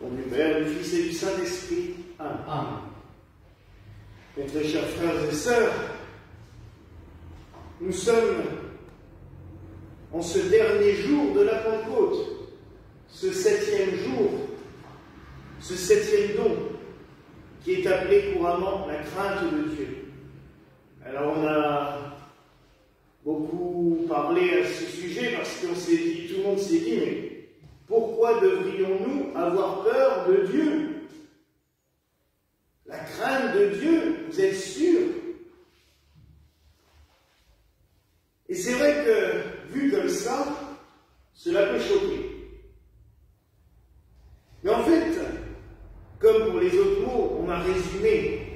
Au nom du Père, du Fils et du Saint-Esprit. Amen. Amen. Mes très chers frères et sœurs, nous sommes en ce dernier jour de la Pentecôte, ce 7e jour, ce 7e don, qui est appelé couramment la crainte de Dieu. Alors on a beaucoup parlé à ce sujet parce qu'on s'est dit, tout le monde s'est dit, mais pourquoi devrions-nous avoir peur de Dieu? La crainte de Dieu, vous êtes sûr? Et c'est vrai que, vu comme ça, cela peut choquer. Mais en fait, comme pour les autres mots, on a résumé.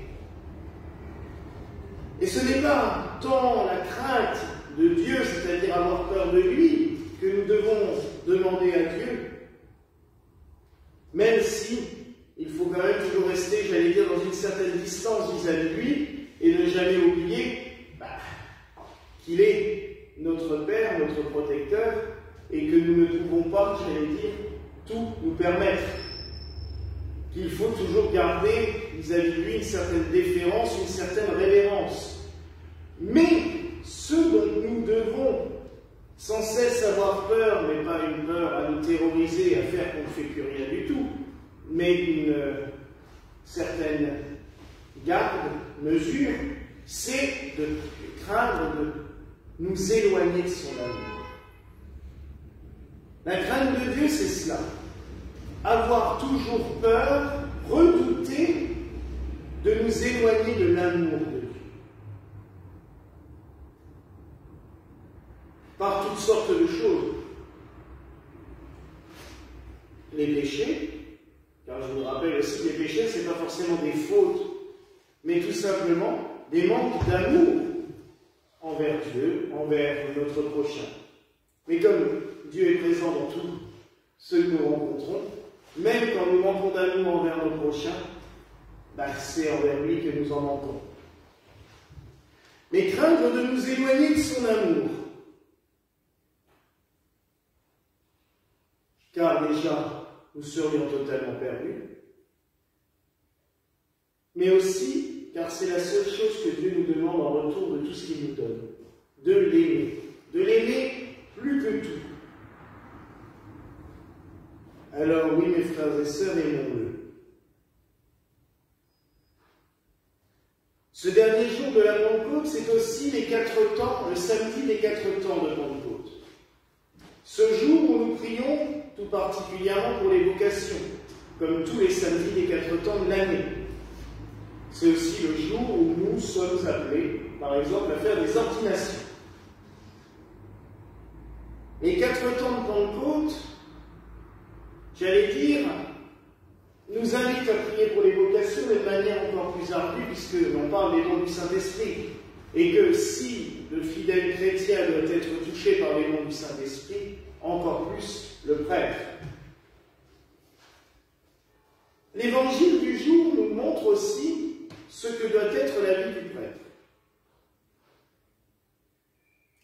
Et ce n'est pas tant la crainte de Dieu, c'est-à-dire avoir peur de lui, que nous devons demander à Dieu, même si il faut quand même toujours rester, j'allais dire, dans une certaine distance vis-à-vis de lui, et ne jamais oublier qu'il est notre Père, notre protecteur, et que nous ne pouvons pas, j'allais dire, tout nous permettre. Qu'il faut toujours garder vis-à-vis de lui une certaine déférence, une certaine révérence. Mais ce dont nous devons sans cesse avoir peur, mais pas une peur à nous terroriser, à faire qu'on ne fait plus rien du tout, mais une certaine garde, mesure, c'est de craindre de nous éloigner de son amour. La crainte de Dieu, c'est cela. Avoir toujours peur, redouter de nous éloigner de l'amour de Dieu. Par toutes sortes de choses. Les péchés, car je vous rappelle aussi que les péchés, ce n'est pas forcément des fautes, mais tout simplement des manques d'amour envers Dieu, envers notre prochain. Mais comme Dieu est présent dans tout ce que nous rencontrons, même quand nous manquons d'amour envers nos prochains, c'est envers lui que nous en manquons. Mais craindre de nous éloigner de son amour. Car déjà, nous serions totalement perdus. Mais aussi, car c'est la seule chose que Dieu nous demande en retour de tout ce qu'il nous donne. De l'aimer. De l'aimer plus que tout. Alors oui, mes frères et sœurs, aimons-le. Ce dernier jour de la Pentecôte, c'est aussi les 4 temps, le samedi des 4 temps de Pentecôte. Ce jour où nous prions tout particulièrement pour les vocations, comme tous les samedis des 4 temps de l'année. C'est aussi le jour où nous sommes appelés, par exemple, à faire des ordinations. Les 4 temps de Pentecôte, j'allais dire, nous invite à prier pour les vocations, mais de manière encore plus ardue, puisqu'on parle des dons du Saint-Esprit. Et que si le fidèle chrétien doit être touché par les dons du Saint-Esprit, encore plus le prêtre. L'évangile du jour nous montre aussi ce que doit être la vie du prêtre.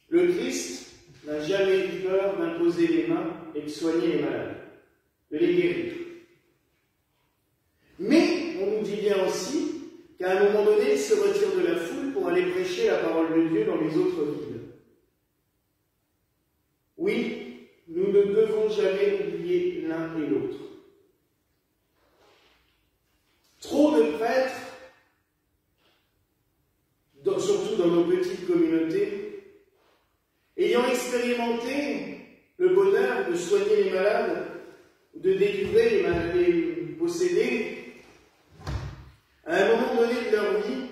Le Christ n'a jamais eu peur d'imposer les mains et de soigner les malades, de les guérir. Mais on nous dit bien aussi qu'à un moment donné, il se retire de la foule pour aller prêcher la parole de Dieu dans les autres villes. Oui, nous ne devons jamais oublier l'un et l'autre. Trop de prêtres, surtout dans nos petites communautés, ayant expérimenté le bonheur de soigner les malades, de délivrer les possédés, à un moment donné de leur vie,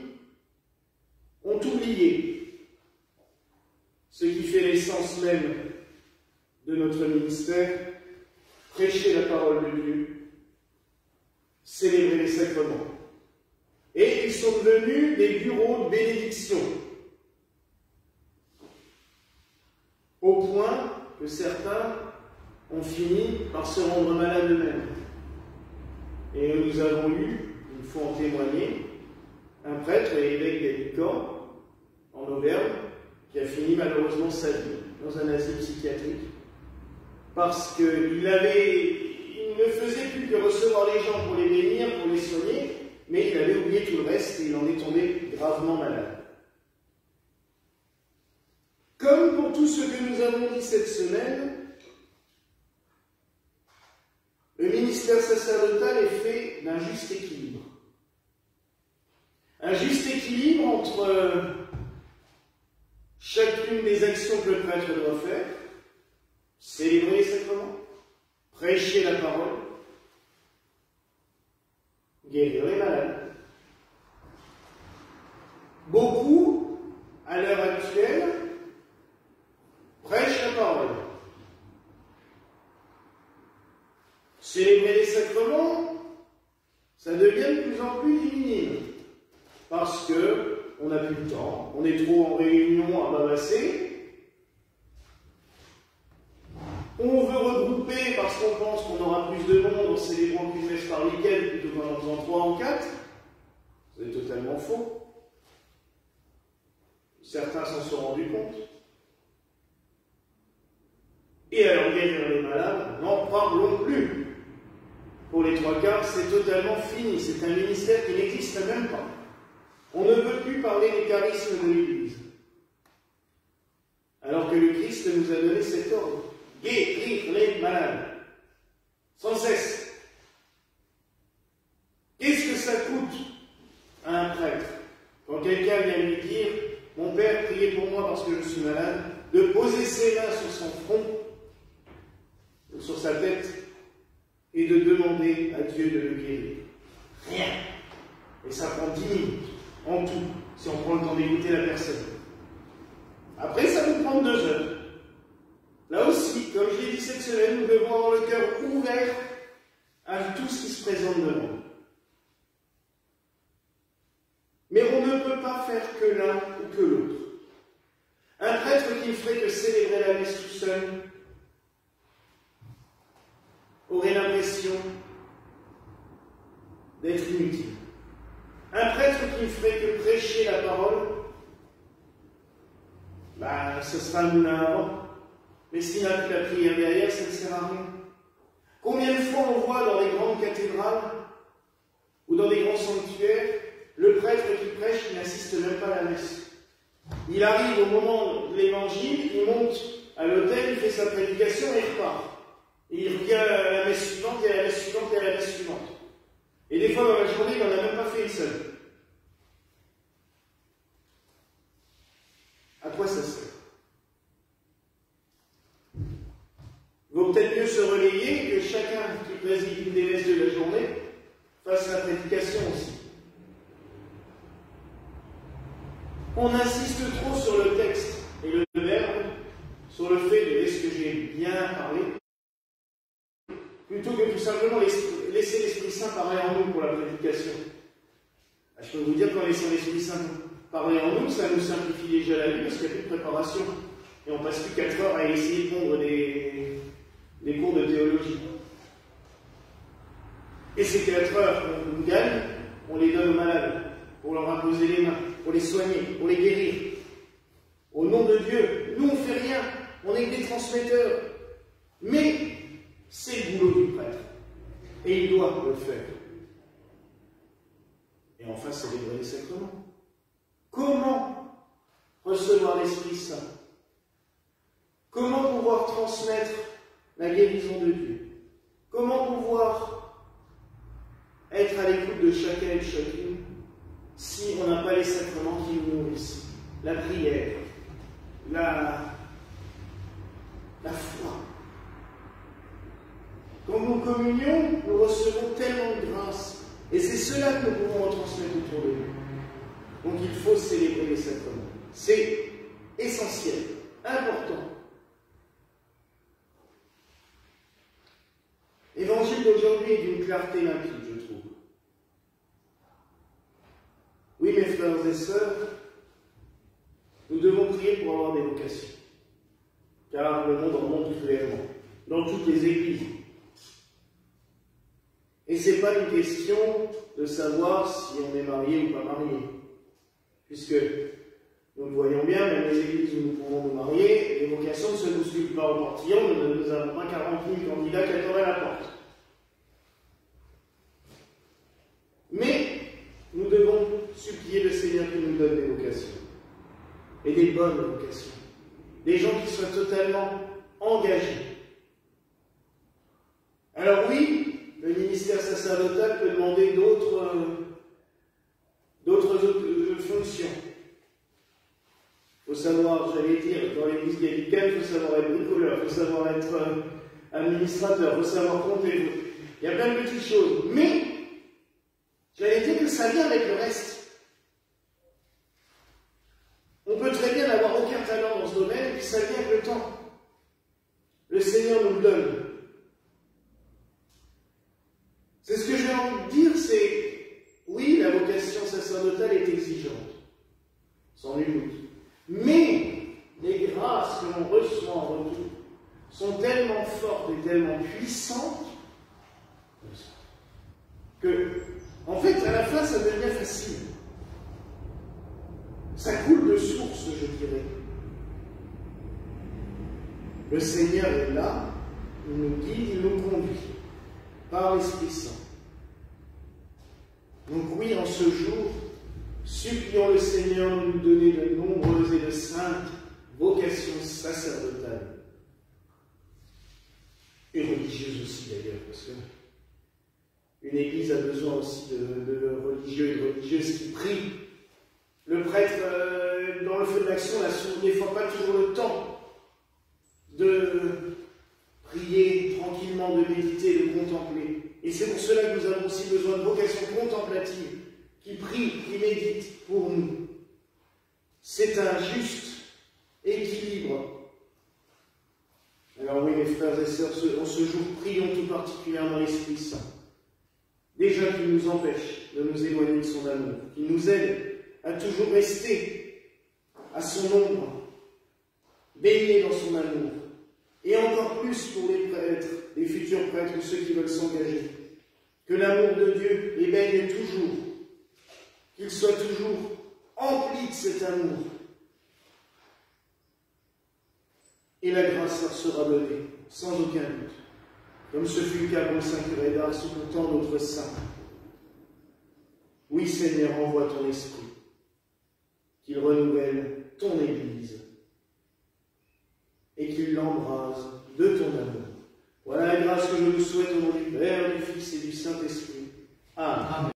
ont oublié ce qui fait l'essence même de notre ministère, prêcher la parole de Dieu, célébrer les sacrements. Et ils sont devenus des bureaux de bénédiction, au point que certains ont fini par se rendre malades eux-mêmes. Et nous avons eu, il faut en témoigner, un prêtre et évêque d'Alicante, en Auvergne, qui a fini malheureusement sa vie dans un asile psychiatrique, parce qu'il avait une ne faisait plus que recevoir les gens pour les bénir, pour les soigner, mais il avait oublié tout le reste et il en est tombé gravement malade. Comme pour tout ce que nous avons dit cette semaine, le ministère sacerdotal est fait d'un juste équilibre. Un juste équilibre entre chacune des actions que le prêtre doit faire, célébrer les sacrements, prêcher la parole, guérir les malades. Beaucoup, à l'heure actuelle, prêchent la parole. Célébrer les sacrements, ça devient de plus en plus minime. Parce qu'on n'a plus le temps, on est trop en réunion à bavasser. On veut regrouper parce qu'on pense qu'on aura plus de monde en célébrant qu'une messe par week-end plutôt qu'en en faisant 3 ou 4. C'est totalement faux. Certains s'en sont rendus compte. Et alors, guérir les malades, n'en parlons plus. Pour les 3/4, c'est totalement fini. C'est un ministère qui n'existe même pas. On ne veut plus parler des charismes de l'Église. Alors que le Christ nous a donné cet ordre. Guérir les malades. Sans cesse. Qu'est-ce que ça coûte à un prêtre quand quelqu'un vient lui dire « Mon Père, priez pour moi parce que je suis malade », de poser ses mains sur son front, ou sur sa tête, et de demander à Dieu de le guérir. Rien. Et ça prend 10 minutes, en tout, si on prend le temps d'écouter la personne. Après, ça peut prendre 2 heures. Là aussi, comme je l'ai dit cette semaine, nous devons avoir le cœur ouvert à tout ce qui se présente devant nous. Mais on ne peut pas faire que l'un ou que l'autre. Un prêtre qui ne ferait que célébrer la messe tout seul aurait l'impression d'être inutile. Un prêtre qui ne ferait que prêcher la parole, ce sera un moulin à vent. Mais s'il n'y a plus la prière derrière, ça ne sert à rien. Combien de fois on voit dans les grandes cathédrales ou dans des grands sanctuaires le prêtre qui prêche, il n'assiste même pas à la messe. Il arrive au moment de l'évangile, il monte à l'autel, il fait sa prédication et il repart. Et il revient à la messe suivante, et à la messe suivante, et à la messe suivante. Et des fois, dans la journée, il n'en a même pas fait une seule. À quoi ça sert? Il vaut peut-être mieux se relayer que chacun qui préside une des messes de la journée fasse la prédication aussi. On insiste trop sur le texte et le verbe, sur le fait de est-ce que j'ai bien parlé, plutôt que tout simplement laisser l'Esprit Saint parler en nous pour la prédication. Je peux vous dire qu'en laissant l'Esprit Saint parler en nous, ça nous simplifie déjà la vie parce qu'il n'y a plus de préparation. Et on passe plus 4 heures à essayer de prendre des cours de théologie. Et ces 4 heures qu'on gagne, on les donne aux malades, pour leur imposer les mains, pour les soigner, pour les guérir. Au nom de Dieu, nous on ne fait rien, on est que des transmetteurs. Mais c'est le boulot du prêtre. Et il doit le faire. Et enfin, célébrer les sacrements. Comment recevoir l'Esprit Saint? Comment pouvoir transmettre la guérison de Dieu? Comment pouvoir être à l'écoute de chacun et de chacune si on n'a pas les sacrements qui nous nourrissent? La prière, la foi. Quand nous communions, nous recevons tellement de grâce. Et c'est cela que nous pouvons retransmettre autour de nous. Donc il faut célébrer les sacrements. C'est essentiel, important. L'évangile d'aujourd'hui est d'une clarté limpide, je trouve. Oui, mes frères et sœurs, nous devons prier pour avoir des vocations. Car le monde en montre cruellement, dans toutes les églises. Et ce n'est pas une question de savoir si on est marié ou pas marié. Puisque nous le voyons bien, même les églises où nous pouvons nous marier, les vocations ne se bousculent pas au portillon, nous n'avons pas 40 000 candidats qui attendent à la porte. Seigneur qui nous donne des vocations. Et des bonnes vocations. Des gens qui soient totalement engagés. Alors oui, le ministère sacerdotal peut demander d'autres fonctions. Il faut savoir, j'allais dire, dans l'église gallicane, il faut savoir être bricoleur, il faut savoir être administrateur, il faut savoir compter. Il y a plein de petites choses. Mais, j'allais dire que ça vient avec le reste. On peut très bien n'avoir aucun talent dans ce domaine, et puis ça vient avec le temps. Le Seigneur nous le donne. C'est ce que j'ai envie de dire, c'est, oui, la vocation sacerdotale est exigeante, sans nul doute. Mais les grâces que l'on reçoit en retour sont tellement fortes et tellement puissantes que, en fait, à la fin, ça devient facile. Ça coule de source, je dirais. Le Seigneur est là, il nous guide, il nous conduit par l'Esprit Saint. Donc oui, en ce jour, supplions le Seigneur de nous donner de nombreuses et de saintes vocations sacerdotales. Et religieuses aussi d'ailleurs, parce que une église a besoin aussi de religieux et de religieuses qui prient. Le prêtre, dans le feu de l'action, n'a des fois pas toujours le temps de prier tranquillement, de méditer, de contempler. Et c'est pour cela que nous avons aussi besoin de vocations contemplatives, qui prient, qui méditent pour nous. C'est un juste équilibre. Alors oui, mes frères et sœurs, en ce jour, prions tout particulièrement l'Esprit Saint. Déjà qui nous empêche de nous éloigner de son amour, qui nous aide à toujours rester à son ombre, baigner dans son amour. Et encore plus pour les prêtres, les futurs prêtres ou ceux qui veulent s'engager. Que l'amour de Dieu les baigne toujours, qu'il soit toujours empli de cet amour. Et la grâce leur sera donnée, sans aucun doute, comme ce fut le cas pour le Saint Curé d'Ars ou pour tant d'autres saints. Oui, Seigneur, envoie ton esprit, qu'il renouvelle ton Église et qu'il l'embrase de ton amour. Voilà la grâce que je vous souhaite au nom du Père, du Fils et du Saint-Esprit. Amen.